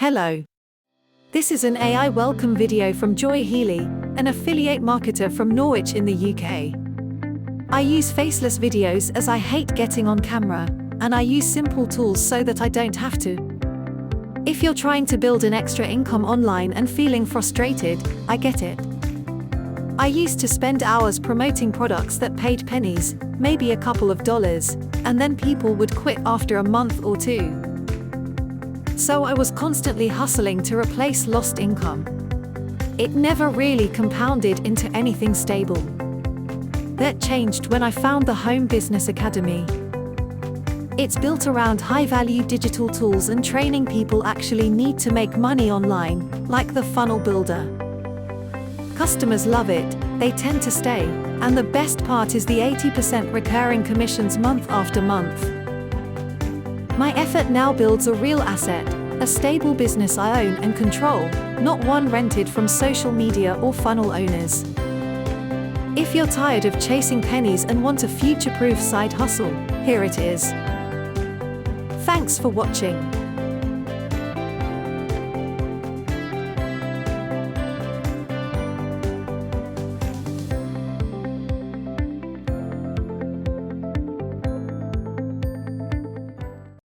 Hello. This is an AI welcome video from Joy Healey, an affiliate marketer from Norwich in the UK. I use faceless videos as I hate getting on camera, and I use simple tools so that I don't have to. If you're trying to build an extra income online and feeling frustrated, I get it. I used to spend hours promoting products that paid pennies, maybe a couple of dollars, and then people would quit after a month or two. So I was constantly hustling to replace lost income. It never really compounded into anything stable. That changed when I found the Home Business Academy. It's built around high-value digital tools and training people actually need to make money online, like the funnel builder. Customers love it, they tend to stay, and the best part is the 80% recurring commissions month after month. My effort now builds a real asset, a stable business I own and control, not one rented from social media or funnel owners. If you're tired of chasing pennies and want a future-proof side hustle, here it is. Thanks for watching.